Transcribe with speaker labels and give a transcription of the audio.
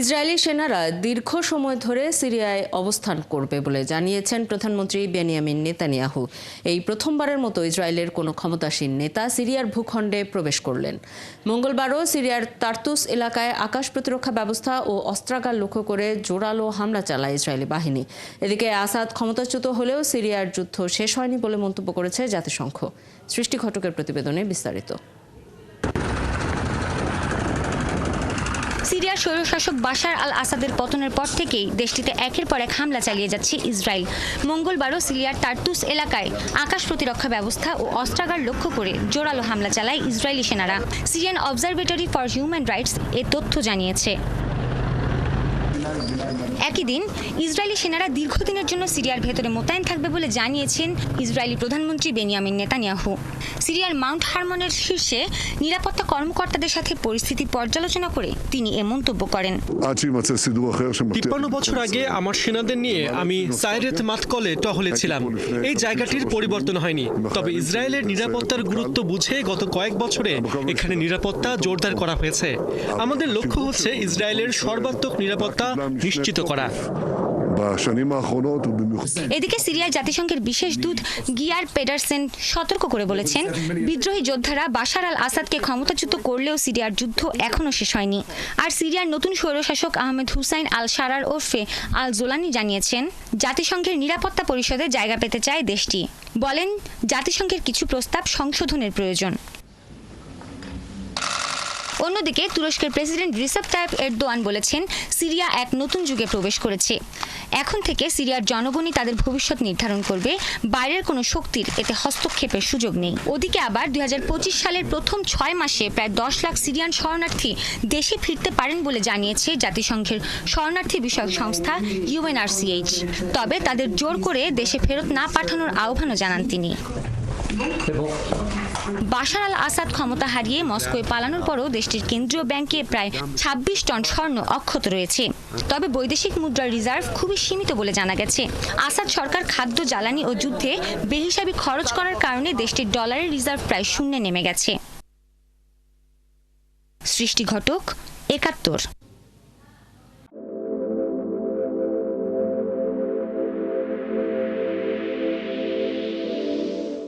Speaker 1: Israeli সেনারা দীর্ঘ সময় ধরে সিরিয়ায় অবস্থান করবে বলে জানিয়েছেন প্রধানমন্ত্রী বেনিয়ামিন নেতানিয়াহু। এই প্রথমবারের মতো ইসরায়েলের কোনো ক্ষমতাসীন নেতা সিরিয়ার ভূখণ্ডে প্রবেশ করলেন। মঙ্গলবারও সিরিয়ার তার্তুস এলাকায় আকাশ প্রতিরক্ষা ব্যবস্থা ও অস্ত্রাগার লক্ষ্য করে জোরালো হামলা চালায় ইসরায়েলি বাহিনী। এদিকে আসাদ ক্ষমতাচ্যুত হলেও সিরিয়ার যুদ্ধ শেষ হয়নি বলে মন্তব্য করেছে জাতিসংঘ। সৃষ্টি ঘটকের প্রতিবেদনে বিস্তারিত।
Speaker 2: সিরিয়ার স্বৈরশাসক বাশার আল আসাদের পতনের পর থেকেই দেশটিতে একের পর এক হামলা চালিয়ে যাচ্ছে ইসরায়েল। মঙ্গলবারও সিরিয়ার তার্তুস এলাকায় আকাশ প্রতিরক্ষা ব্যবস্থা ও অস্ত্রাগার লক্ষ্য করে জোরালো হামলা চালায় ইসরায়েলি সেনারা। Syrian observatory for human rights এ তথ্য জানিয়েছে। একই দিন ইসরায়েলি সেনারা দীর্ঘদিনের জন্য সিরিয়ার ভেতরে মোতায়েন থাকবে বলে জানিয়েছেন ইসরায়েলি প্রধানমন্ত্রী বেনিয়ামিন নেতানিয়াহু। সিরিয়ার মাউন্ট হারমনের শীর্ষে নিরাপত্তা কর্মকর্তাদের সাথে পরিস্থিতি পর্যালোচনা করে তিনি এ মন্তব্য করেন।
Speaker 3: 53 বছর আগে আমার সেনাদের নিয়ে আমি সাইরেত মাতকলে টহলে ছিলাম। এই জায়গাটির পরিবর্তন হয়নি, তবে ইসরায়েলের নিরাপত্তার গুরুত্ব বুঝে গত কয়েক বছরে এখানে নিরাপত্তা জোরদার করা হয়েছে। আমাদের লক্ষ্য হচ্ছে ইসরায়েলের সর্বাত্মক নিরাপত্তা নিশ্চিত করা।
Speaker 2: এদিকে সিরিয়ার জাতিসংঘের বিশেষ দূত গিয়ার পেডারসেন সতর্ক করে বলেছেন, বিদ্রোহী যোদ্ধারা বাশার আল আসাদকে ক্ষমতাচ্যুত করলেও সিরিয়ার যুদ্ধ এখনো শেষ হয়নি। আর সিরিয়ার নতুন স্বৈরশাসক আহমেদ হুসাইন আল শারার ওরফে আল জোলানি জানিয়েছেন, জাতিসংঘের নিরাপত্তা পরিষদে জায়গা পেতে চায় দেশটি। বলেন, জাতিসংঘের কিছু প্রস্তাব সংশোধনের প্রয়োজন। অন্যদিকে তুরস্কের প্রেসিডেন্ট রিসেপ তাইপ এরদোয়ান বলেছেন, সিরিয়া এক নতুন যুগে প্রবেশ করেছে। এখন থেকে সিরিয়ার জনগণই তাদের ভবিষ্যৎ নির্ধারণ করবে, বাইরের কোনো শক্তির এতে হস্তক্ষেপের সুযোগ নেই। ওদিকে আবার 2025 সালের প্রথম 6 মাসে প্রায় 10 লাখ সিরিয়ান শরণার্থী দেশে ফিরতে পারেন বলে জানিয়েছে জাতিসংঘের শরণার্থী বিষয়ক সংস্থা UNHCR। তবে তাদের জোর করে দেশে ফেরত না পাঠানোর আহ্বানও জানান তিনি। বাশার আল আসাদ ক্ষমতা হারিয়ে মস্কোয় পালানোর পরও দেশটির কেন্দ্রীয় ব্যাংকে প্রায় 26 টন স্বর্ণ অক্ষত রয়েছে। তবে বৈদেশিক মুদ্রার রিজার্ভ খুবই সীমিত বলে জানা গেছে। আসাদ সরকার খাদ্য, জ্বালানি ও যুদ্ধে বেহিসাবি খরচ করার কারণে দেশটির ডলারের রিজার্ভ প্রায় শূন্যে নেমে গেছে। সৃষ্টি ঘটক, ৭১।